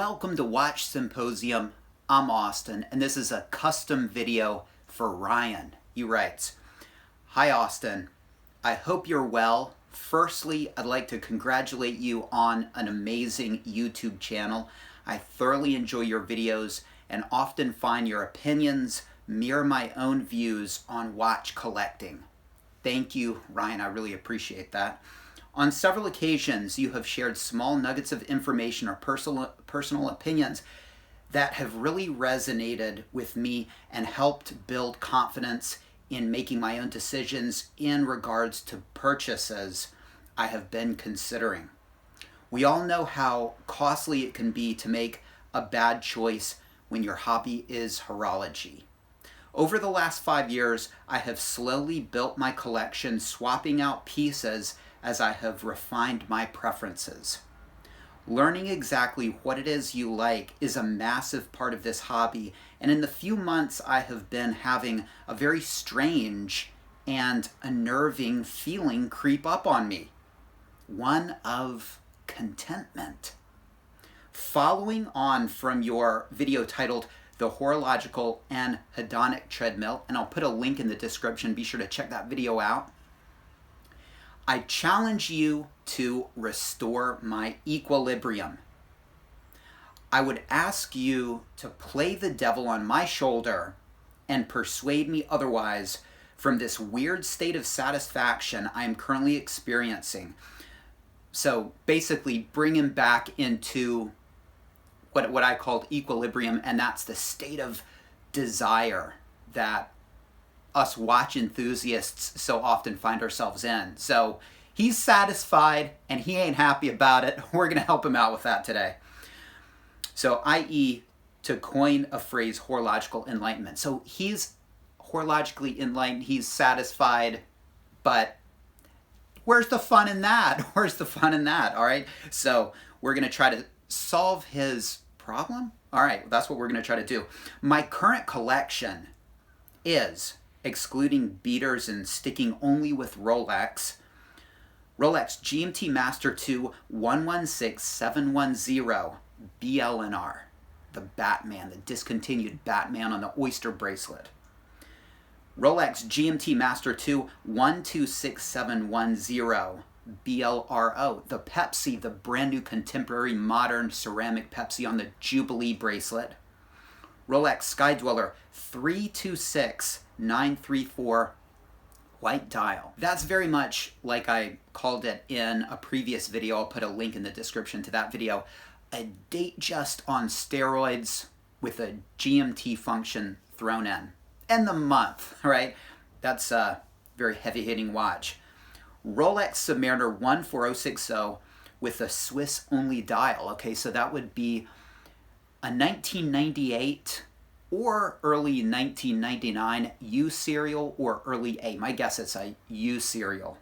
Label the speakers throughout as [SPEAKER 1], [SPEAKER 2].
[SPEAKER 1] Welcome to Watch Symposium. I'm Austin, and this is a custom video for Ryan. He writes, "Hi Austin, I hope you're well. Firstly, I'd like to congratulate you on an amazing YouTube channel. I thoroughly enjoy your videos and often find your opinions mirror my own views on watch collecting." Thank you, Ryan. I really appreciate that. On several occasions, you have shared small nuggets of information or personal opinions that have really resonated with me and helped build confidence in making my own decisions in regards to purchases I have been considering. We all know how costly it can be to make a bad choice when your hobby is horology. Over the last 5 years, I have slowly built my collection, swapping out pieces as I have refined my preferences. Learning exactly what it is you like is a massive part of this hobby, and in the few months I have been having a very strange and unnerving feeling creep up on me. One of contentment. Following on from your video titled The Horological and Hedonic Treadmill, and I'll put a link in the description, be sure to check that video out. I challenge you to restore my equilibrium. I would ask you to play the devil on my shoulder and persuade me otherwise from this weird state of satisfaction I am currently experiencing. So basically bring him back into what I called equilibrium, and that's the state of desire that us watch enthusiasts so often find ourselves in. So he's satisfied and he ain't happy about it. We're going to help him out with that today. So i.e., to coin a phrase, horological enlightenment. So he's horologically enlightened, he's satisfied, but where's the fun in that? Where's the fun in that? All right. So we're going to try to solve his problem. All right. That's what we're going to try to do. My current collection is, excluding beaters and sticking only with Rolex GMT Master 2 116710 BLNR, the Batman, the discontinued Batman on the Oyster bracelet. Rolex GMT Master 2 126710 BLRO, the Pepsi, the brand new contemporary modern ceramic Pepsi on the Jubilee bracelet. Rolex Sky Dweller 326934 white dial. That's very much like I called it in a previous video. I'll put a link in the description to that video. A Datejust on steroids with a GMT function thrown in. And the month, right? That's a very heavy-hitting watch. Rolex Submariner 14060 with a Swiss-only dial. Okay, so that would be a 1998 or early 1999 U serial or early A. My guess it's a U serial.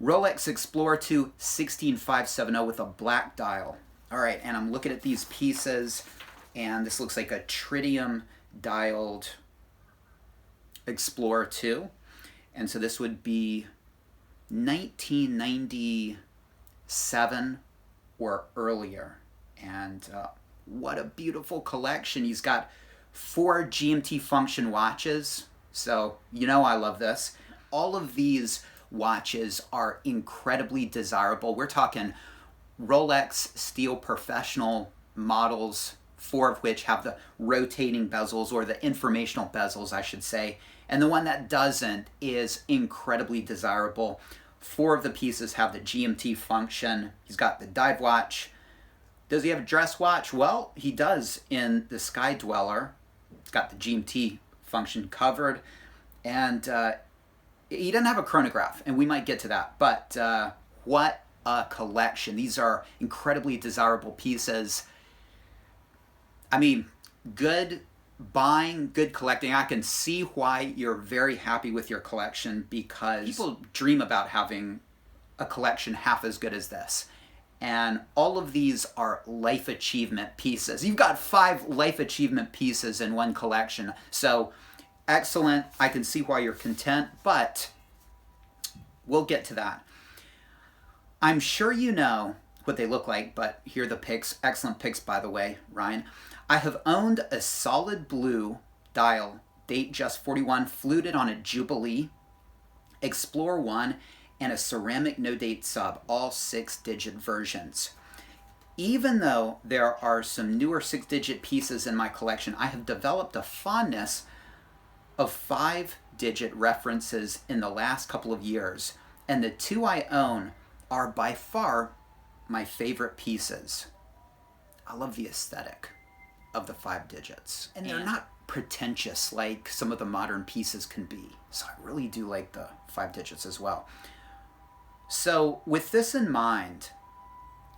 [SPEAKER 1] Rolex Explorer 2 16570 with a black dial. All right, and I'm looking at these pieces, and this looks like a tritium dialed Explorer 2. And so this would be 1997 or earlier. And what a beautiful collection. He's got 4 GMT function watches, so you know I love this. All of these watches are incredibly desirable. We're talking Rolex Steel Professional models, 4 of which have the rotating bezels, or the informational bezels, I should say, and the one that doesn't is incredibly desirable. 4 of the pieces have the GMT function. He's got the dive watch. Does he have a dress watch? Well, he does in the Sky Dweller. It's got the GMT function covered. And he doesn't have a chronograph, and we might get to that. But what a collection. These are incredibly desirable pieces. I mean, good buying, good collecting. I can see why you're very happy with your collection, because people dream about having a collection half as good as this. And all of these are life achievement pieces. You've got 5 life achievement pieces in one collection. So excellent. I can see why you're content, but we'll get to that. I'm sure you know what they look like, but here are the pics. Excellent pics, by the way, Ryan. I have owned a solid blue dial, date just 41, fluted on a Jubilee, Explore 1, and a ceramic no date sub, all 6-digit versions. Even though there are some newer 6-digit pieces in my collection, I have developed a fondness of 5-digit references in the last couple of years, and the 2 I own are by far my favorite pieces. I love the aesthetic of the 5 digits, and they're not pretentious like some of the modern pieces can be, so I really do like the 5 digits as well. So with this in mind,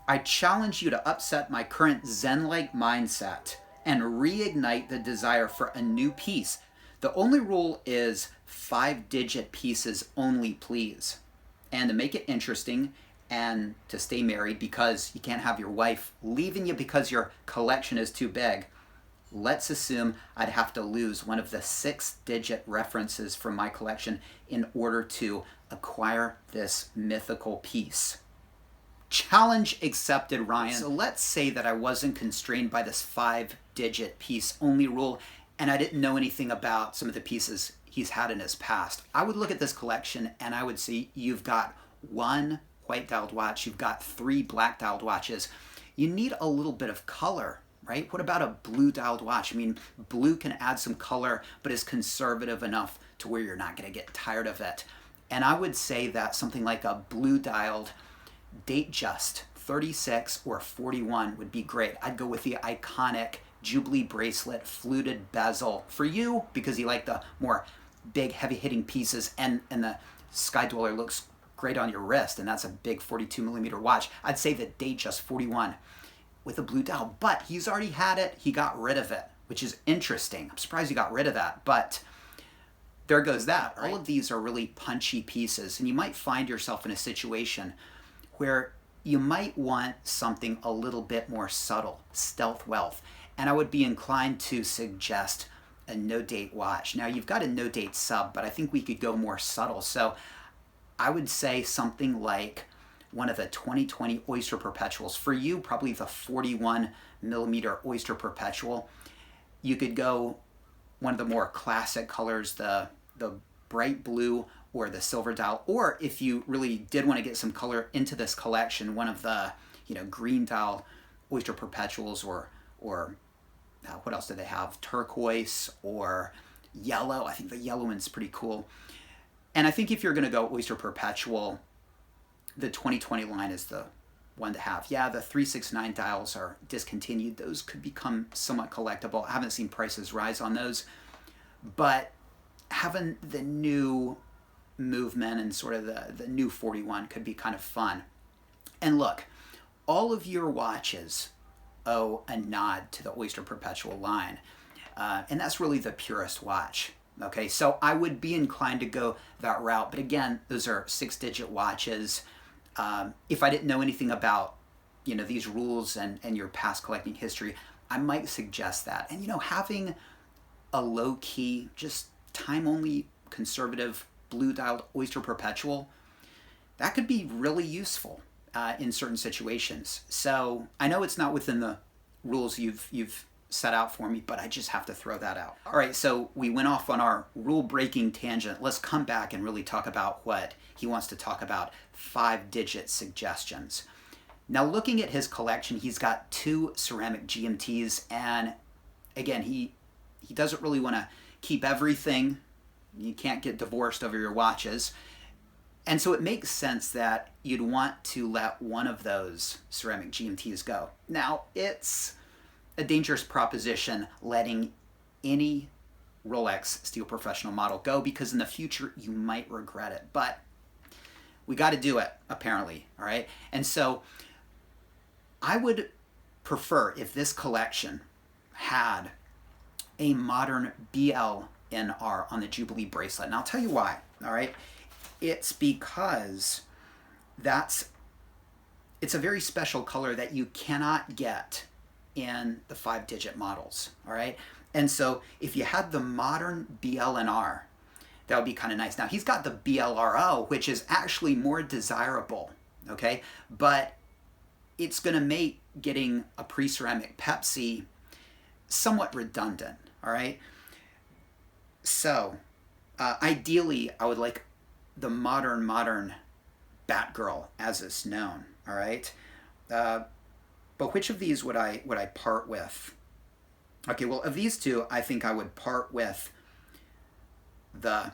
[SPEAKER 1] I challenge you to upset my current Zen-like mindset and reignite the desire for a new piece. The only rule is 5-digit pieces only, please. And to make it interesting and to stay married, because you can't have your wife leaving you because your collection is too big, let's assume I'd have to lose one of the 6-digit references from my collection in order to acquire this mythical piece. Challenge accepted, Ryan. So let's say that I wasn't constrained by this 5-digit piece only rule, and I didn't know anything about some of the pieces he's had in his past. I would look at this collection and I would see you've got 1 white dialed watch, you've got 3 black dialed watches. You need a little bit of color, right? What about a blue dialed watch? I mean, blue can add some color, but is conservative enough to where you're not going to get tired of it. And I would say that something like a blue dialed date just 36 or 41 would be great. I'd go with the iconic Jubilee bracelet, fluted bezel for you because you like the more big heavy hitting pieces, and the Sky Dweller looks great on your wrist, and that's a big 42mm watch. I'd say the date just 41 with a blue dial, but he's already had it. He got rid of it, which is interesting. I'm surprised he got rid of that, but there goes that. Right? All of these are really punchy pieces, and you might find yourself in a situation where you might want something a little bit more subtle, stealth wealth. And I would be inclined to suggest a no-date watch. Now, you've got a no-date sub, but I think we could go more subtle. So I would say something like one of the 2020 Oyster Perpetuals. For you, probably the 41mm Oyster Perpetual. You could go one of the more classic colors, the bright blue or the silver dial. Or if you really did want to get some color into this collection, one of the green dial Oyster Perpetuals, or what else do they have? Turquoise or yellow. I think the yellow one's pretty cool. And I think if you're going to go Oyster Perpetual, the 2020 line is the one to have. Yeah, the 369 dials are discontinued. Those could become somewhat collectible. I haven't seen prices rise on those. But having the new movement and sort of the new 41 could be kind of fun. And look, all of your watches owe a nod to the Oyster Perpetual line. And that's really the purest watch. Okay, so I would be inclined to go that route. But again, those are 6-digit watches. If I didn't know anything about, these rules and your past collecting history, I might suggest that. And, having a low-key, just time-only conservative blue-dialed Oyster Perpetual, that could be really useful in certain situations. So I know it's not within the rules you've set out for me, but I just have to throw that out. All right, so we went off on our rule-breaking tangent. Let's come back and really talk about what he wants to talk about, 5-digit suggestions. Now, looking at his collection, he's got 2 ceramic GMTs, and again, he doesn't really want to keep everything. You can't get divorced over your watches. And so it makes sense that you'd want to let one of those ceramic GMTs go. Now, it's a dangerous proposition letting any Rolex Steel Professional model go, because in the future you might regret it. But we got to do it, apparently, all right? And so I would prefer if this collection had a modern BLNR on the Jubilee bracelet. And I'll tell you why, all right? It's because it's a very special color that you cannot get in the 5-digit models, all right? And so if you had the modern BLNR, that would be kind of nice. Now, he's got the BLRO, which is actually more desirable, okay? But it's going to make getting a pre-ceramic Pepsi somewhat redundant, all right? So, ideally, I would like the modern Batgirl, as it's known, all right? But which of these would I part with? Okay, well, of these two, I think I would part with the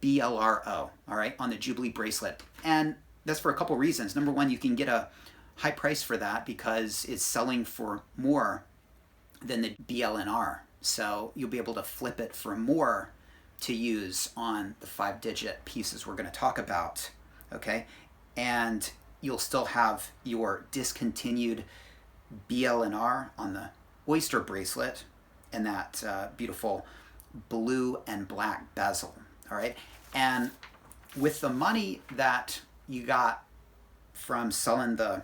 [SPEAKER 1] BLRO, all right, on the Jubilee bracelet. And that's for a couple reasons. Number one, you can get a high price for that because it's selling for more than the BLNR. So you'll be able to flip it for more to use on the 5-digit pieces we're going to talk about, okay? And you'll still have your discontinued BLNR on the Oyster bracelet and that beautiful blue and black bezel, all right? And with the money that you got from selling the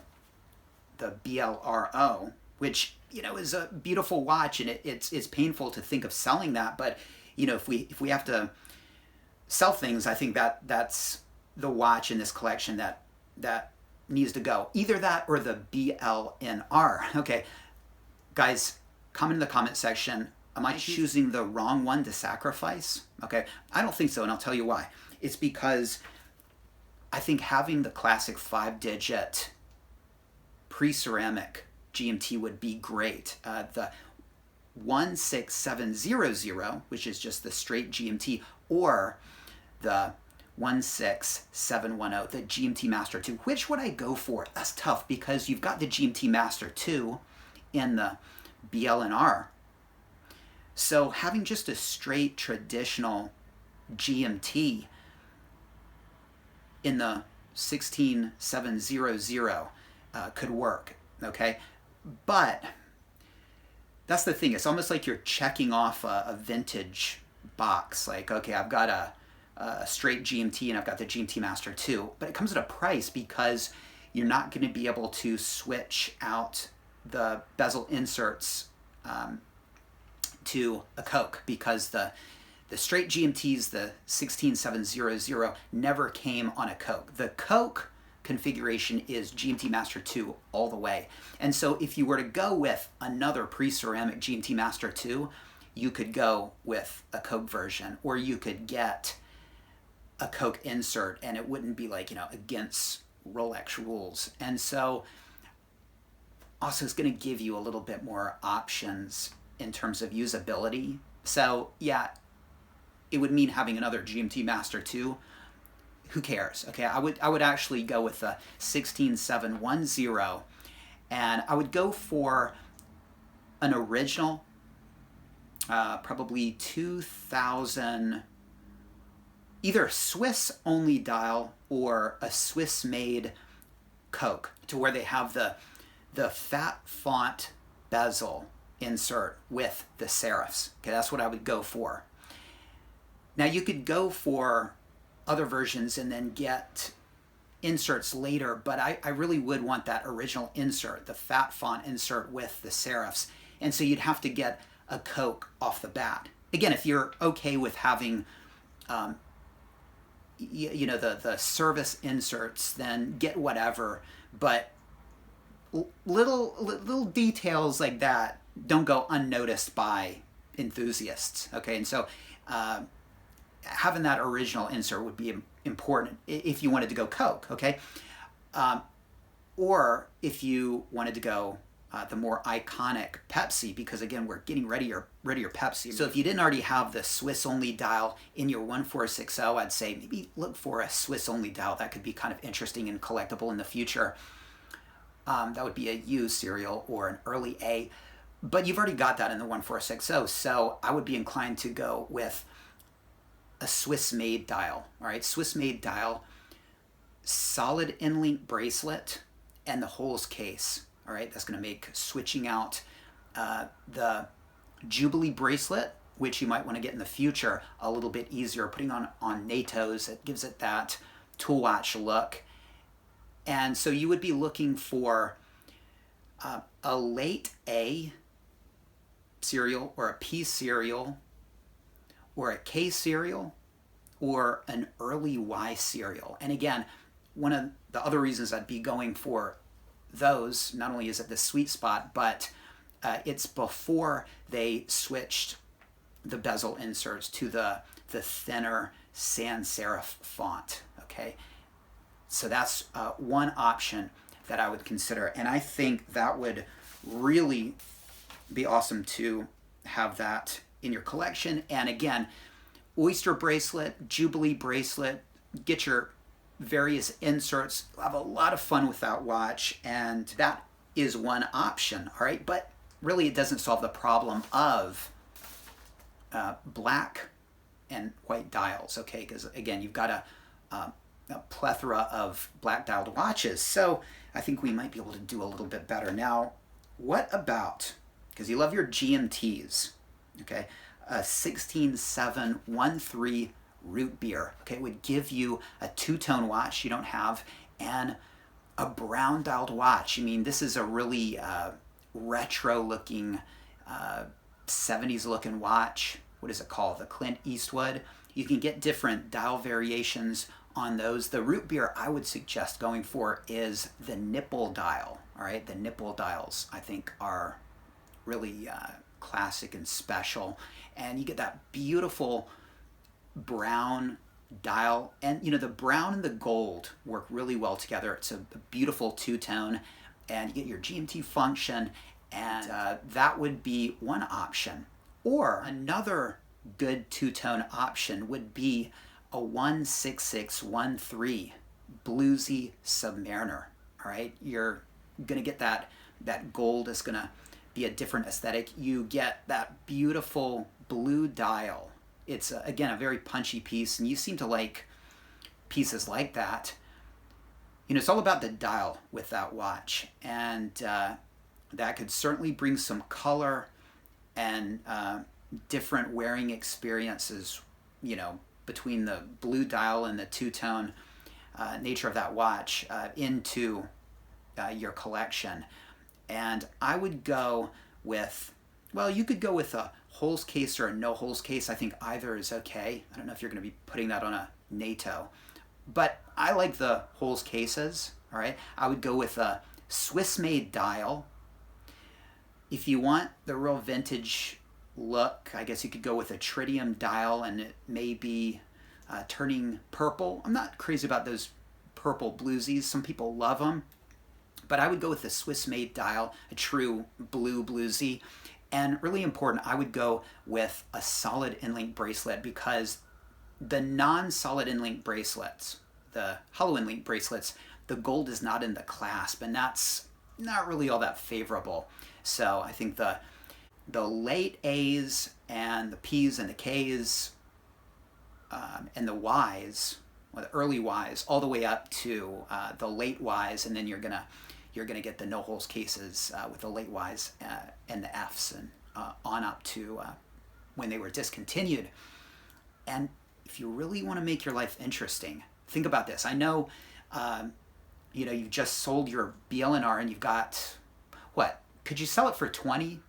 [SPEAKER 1] BLRO, which, you know, is a beautiful watch, and it's painful to think of selling that, but, you know, if we have to sell things, I think that's the watch in this collection that needs to go. Either that or the BLNR. Okay, guys, comment in the comment section. Am I choosing the wrong one to sacrifice? Okay, I don't think so, and I'll tell you why. It's because I think having the classic 5-digit pre-ceramic GMT would be great. The 16700, which is just the straight GMT, or the 16710, the GMT Master 2. Which would I go for? That's tough because you've got the GMT Master 2 in the BLNR. So having just a straight traditional GMT in the 16700 could work, okay? But that's the thing. It's almost like you're checking off a vintage box. Like, okay, I've got a straight GMT and I've got the GMT Master 2, but it comes at a price because you're not going to be able to switch out the bezel inserts to a Coke because the straight GMTs, the 16700, never came on a Coke. The Coke configuration is GMT Master 2 all the way. And so if you were to go with another pre-ceramic GMT Master 2, you could go with a Coke version, or you could get a Coke insert and it wouldn't be like, you know, against Rolex rules. And so also it's going to give you a little bit more options in terms of usability. So yeah, it would mean having another GMT Master 2. Who cares? Okay, I would actually go with the 16710, and I would go for an original, probably 2000, either Swiss only dial or a Swiss made Coke, to where they have the fat font bezel insert with the serifs. Okay, that's what I would go for. Now you could go for other versions and then get inserts later, but I really would want that original insert, the fat font insert with the serifs. And so you'd have to get a Coke off the bat. Again, if you're okay with having you know, the service inserts, then get whatever, but little details like that don't go unnoticed by enthusiasts. Okay, and so having that original insert would be important if you wanted to go Coke, okay? Or if you wanted to go the more iconic Pepsi, because again, we're getting ready your Pepsi. So if you didn't already have the Swiss only dial in your 1460, I'd say maybe look for a Swiss only dial. That could be kind of interesting and collectible in the future. That would be a U serial or an early A, but you've already got that in the 1460, so I would be inclined to go with a Swiss-made dial, all right? Swiss-made dial, solid in-link bracelet, and the holes case, all right? That's going to make switching out the Jubilee bracelet, which you might want to get in the future, a little bit easier. Putting on NATOs, it gives it that tool watch look. And so you would be looking for a late A serial or a P serial or a K serial or an early Y serial. And again, one of the other reasons I'd be going for those, not only is it the sweet spot, but it's before they switched the bezel inserts to the thinner sans serif font, okay? So that's one option that I would consider, and I think that would really be awesome to have that in your collection. And again, Oyster bracelet, Jubilee bracelet, get your various inserts, have a lot of fun with that watch, and that is one option, all right? But really it doesn't solve the problem of black and white dials, okay? Because again, you've got a plethora of black dialed watches, so I think we might be able to do a little bit better. Now, what about, because you love your GMTs, okay, a 16713 root beer, okay, would give you a two-tone watch you don't have, and a brown dialed watch. I mean, this is a really retro looking 70s looking watch. What is it called? The Clint Eastwood. You can get different dial variations on those. The root beer I would suggest going for is the nipple dial. All right, the nipple dials I think are really classic and special, and you get that beautiful brown dial, and you know, the brown and the gold work really well together. It's a beautiful two-tone, and you get your GMT function, and that would be one option. Or another good two-tone option would be a 16613 bluesy Submariner. All right, you're gonna get that gold is gonna be a different aesthetic. You get that beautiful blue dial. It's again a very punchy piece, and you seem to like pieces like that. You know, it's all about the dial with that watch, and that could certainly bring some color and different wearing experiences, you know, between the blue dial and the two-tone nature of that watch into your collection. And I would go with, well, you could go with a holes case or a no holes case. I think either is okay. I don't know if you're going to be putting that on a NATO, but I like the holes cases. All right, I would go with a Swiss-made dial. If you want the real vintage look, I guess you could go with a tritium dial, and it may be turning purple. I'm not crazy about those purple bluesies. Some people love them, but I would go with the Swiss-made dial, a true blue bluesy. And really important, I would go with a solid in-link bracelet, because the non-solid in-link bracelets, the hollow in-link bracelets, the gold is not in the clasp, and that's not really all that favorable. So I think the late A's and the P's and the K's and the Y's, or the early Y's, all the way up to the late Y's, and then you're gonna get the no holes cases with the late Y's and the F's, and on up to when they were discontinued. And if you really want to make your life interesting, think about this. I know, you know, you've just sold your BLNR and you've got, what, could you sell it for 20,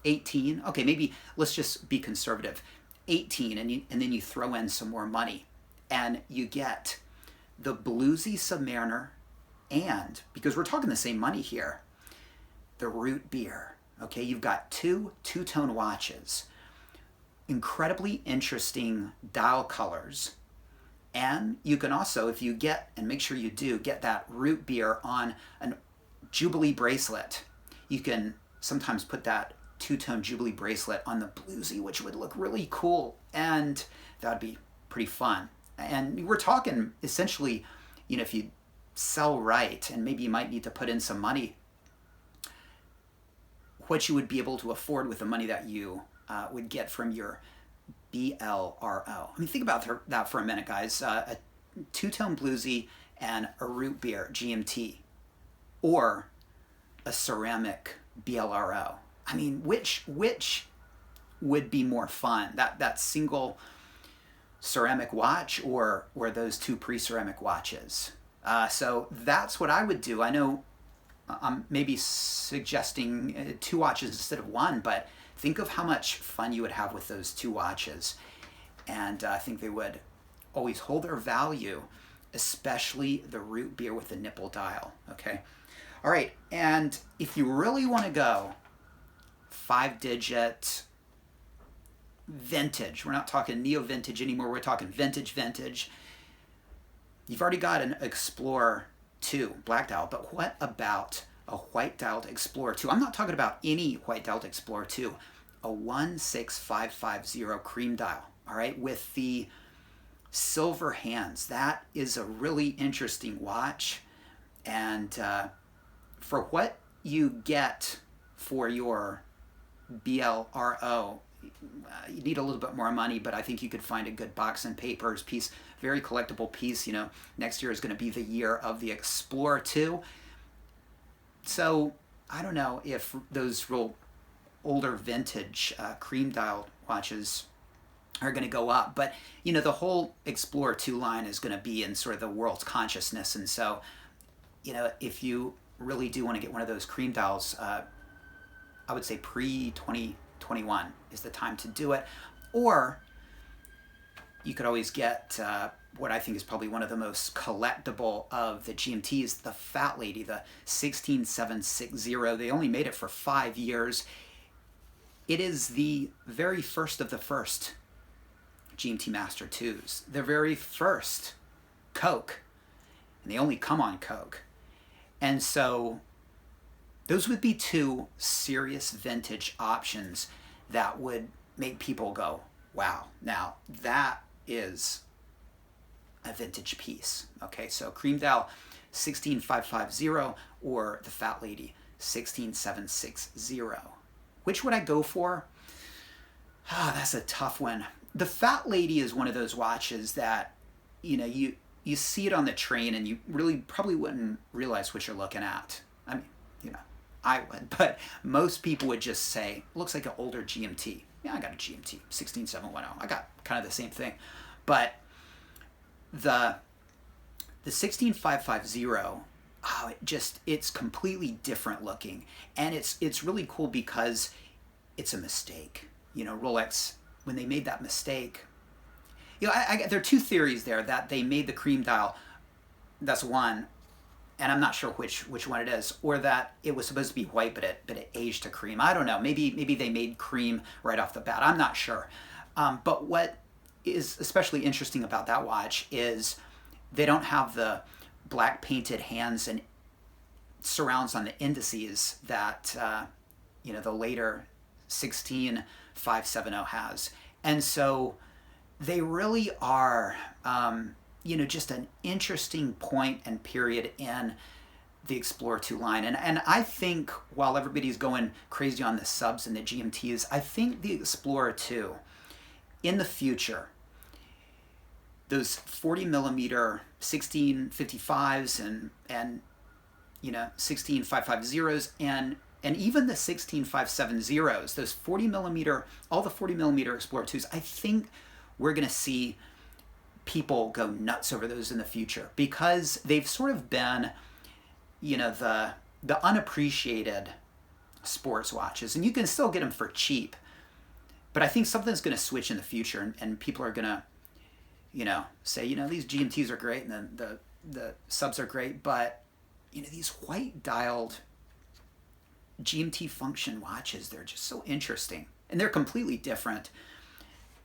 [SPEAKER 1] 18? Okay, maybe let's just be conservative, 18, and then you throw in some more money, and you get the bluesy Submariner, and because we're talking the same money here, the root beer. Okay, you've got two-tone watches, incredibly interesting dial colors, and you can also, if you get, and make sure you do, get that root beer on a Jubilee bracelet, you can sometimes put that two-tone Jubilee bracelet on the bluesy, which would look really cool, and that would be pretty fun. And we're talking essentially, you know, if you sell right, and maybe you might need to put in some money, what you would be able to afford with the money that you would get from your BLRO. I mean, think about that for a minute, guys. A two-tone bluesy and a root beer GMT, or a ceramic BLRO. I mean, which would be more fun? That single ceramic watch, or those two pre-ceramic watches? So that's what I would do. I know I'm maybe suggesting two watches instead of one, but think of how much fun you would have with those two watches. And I think they would always hold their value, especially the root beer with the nipple dial, okay? All right, and if you really want to go 5-digit vintage, we're not talking neo-vintage anymore, we're talking vintage. You've already got an Explorer 2 black dial, but what about a white dialed Explorer 2? I'm not talking about any white dialed Explorer 2, a 16550 cream dial, all right, with the silver hands. That is a really interesting watch, and for what you get for your BLRO, you need a little bit more money, but I think you could find a good box and papers piece, very collectible piece. You know, next year is going to be the year of the Explorer 2. So I don't know if those real older vintage cream dial watches are going to go up, but you know, the whole Explorer 2 line is going to be in sort of the world's consciousness, and so, you know, if you really do want to get one of those cream dials, I would say pre-2021 is the time to do it. Or you could always get what I think is probably one of the most collectible of the GMTs, the Fat Lady, the 16760. They only made it for 5 years. It is the very first of the first GMT Master 2s. The very first Coke. And they only come on Coke. And so those would be two serious vintage options that would make people go, wow, now that is a vintage piece. Okay, so cream dial 16550 or the Fat Lady 16760. Which would I go for? Ah, that's a tough one. The Fat Lady is one of those watches that, you know, you see it on the train and you really probably wouldn't realize what you're looking at. I mean, you know, I would, but most people would just say, looks like an older GMT. Yeah, I got a GMT 16710. I got kind of the same thing. But the 16550, oh, it's completely different looking. And it's really cool because it's a mistake. You know, Rolex, when they made that mistake, you know, there are two theories there, that they made the cream dial, that's one, and I'm not sure which one it is, or that it was supposed to be white, but it aged to cream. I don't know. Maybe they made cream right off the bat. I'm not sure. But what is especially interesting about that watch is they don't have the black painted hands and surrounds on the indices that you know, the later 16570 has, and so they really are, you know, just an interesting point and period in the Explorer 2 line. And I think while everybody's going crazy on the subs and the GMTs, I think the Explorer 2, in the future, those 40 millimeter 1655s and you know, 16550s and even the 16570s, those 40 millimeter, all the 40 millimeter Explorer 2s, I think we're going to see people go nuts over those in the future, because they've sort of been, you know, the unappreciated sports watches, and you can still get them for cheap, but I think something's going to switch in the future, and people are going to, you know, say, you know, these GMTs are great and then the subs are great, but you know, these white dialed GMT function watches, they're just so interesting, and they're completely different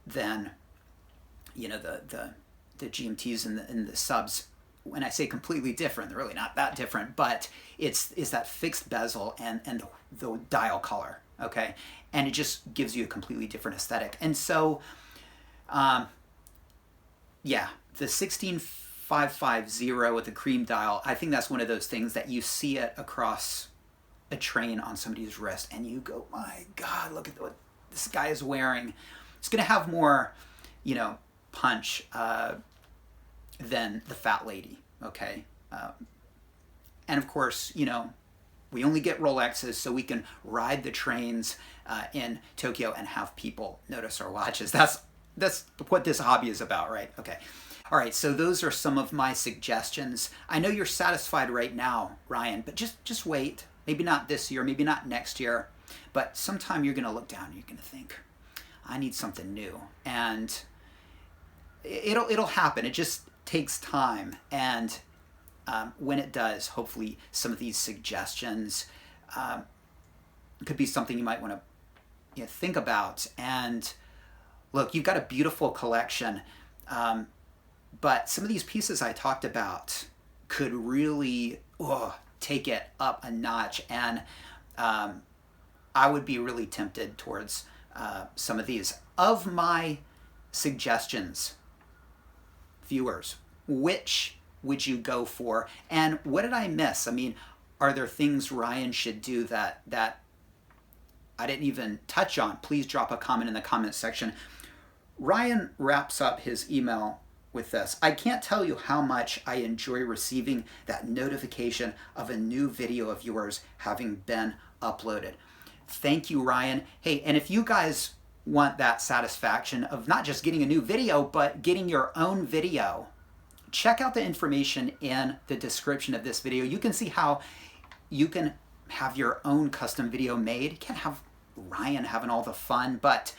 [SPEAKER 1] than, you know, the GMTs and the subs. When I say completely different, they're really not that different, but it's that fixed bezel and the dial color, okay? And it just gives you a completely different aesthetic. And so, yeah, the 16550 with the cream dial, I think that's one of those things that you see it across a train on somebody's wrist and you go, my God, look at what this guy is wearing. It's going to have more, you know, punch than the Fat Lady, okay? And of course, you know, we only get Rolexes so we can ride the trains in Tokyo and have people notice our watches. That's what this hobby is about, right? Okay. All right, so those are some of my suggestions. I know you're satisfied right now, Ryan, but just wait. Maybe not this year, maybe not next year, but sometime you're going to look down and you're going to think, I need something new. And it'll happen. It just takes time. And when it does, hopefully some of these suggestions could be something you might want to think about. And look, you've got a beautiful collection, but some of these pieces I talked about could really take it up a notch. And I would be really tempted towards some of these. Of my suggestions, viewers, which would you go for? And what did I miss? I mean, are there things Ryan should do that I didn't even touch on? Please drop a comment in the comment section. Ryan wraps up his email with this: I can't tell you how much I enjoy receiving that notification of a new video of yours having been uploaded. Thank you, Ryan. Hey, and if you guys want that satisfaction of not just getting a new video, but getting your own video, check out the information in the description of this video. You can see how you can have your own custom video made. You can't have Ryan having all the fun, but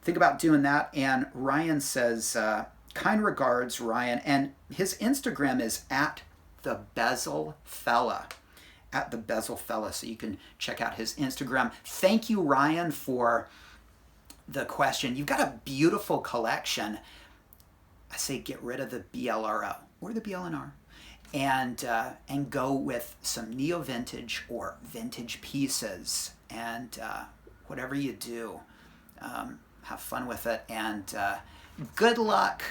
[SPEAKER 1] think about doing that. And Ryan says, kind regards, Ryan. And his Instagram is at the Bezel Fella. At the Bezel Fella. So you can check out his Instagram. Thank you, Ryan, for the question. You've got a beautiful collection. I say get rid of the BLRO or the BLNR and go with some neo-vintage or vintage pieces. And whatever you do, have fun with it. And good luck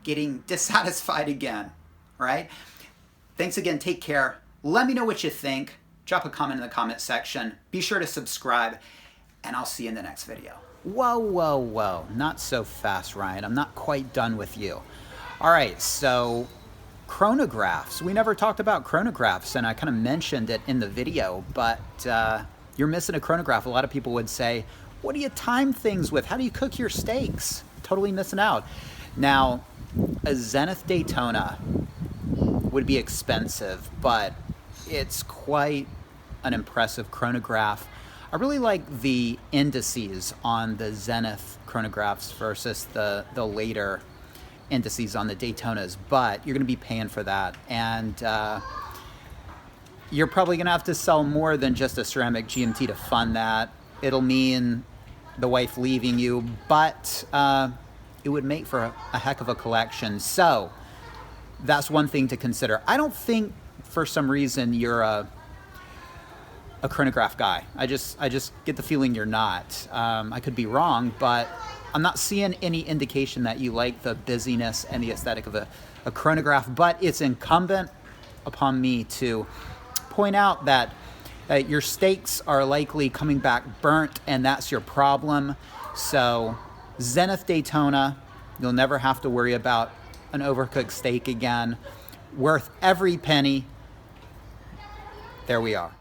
[SPEAKER 1] getting dissatisfied again, right? Thanks again. Take care. Let me know what you think. Drop a comment in the comment section. Be sure to subscribe, and I'll see you in the next video. Whoa, whoa, whoa. Not so fast, Ryan. I'm not quite done with you. All right, so chronographs. We never talked about chronographs, and I kind of mentioned it in the video, but you're missing a chronograph. A lot of people would say, what do you time things with? How do you cook your steaks? Totally missing out. Now, a Zenith Daytona would be expensive, but it's quite an impressive chronograph. I really like the indices on the Zenith chronographs versus the later indices on the Daytonas, but you're going to be paying for that. And you're probably going to have to sell more than just a ceramic GMT to fund that. It'll mean the wife leaving you, but it would make for a heck of a collection. So that's one thing to consider. I don't think for some reason you're a chronograph guy. I just get the feeling you're not. I could be wrong, but I'm not seeing any indication that you like the busyness and the aesthetic of a chronograph. But it's incumbent upon me to point out that your steaks are likely coming back burnt, and that's your problem. So Zenith Daytona, you'll never have to worry about an overcooked steak again. Worth every penny. There we are.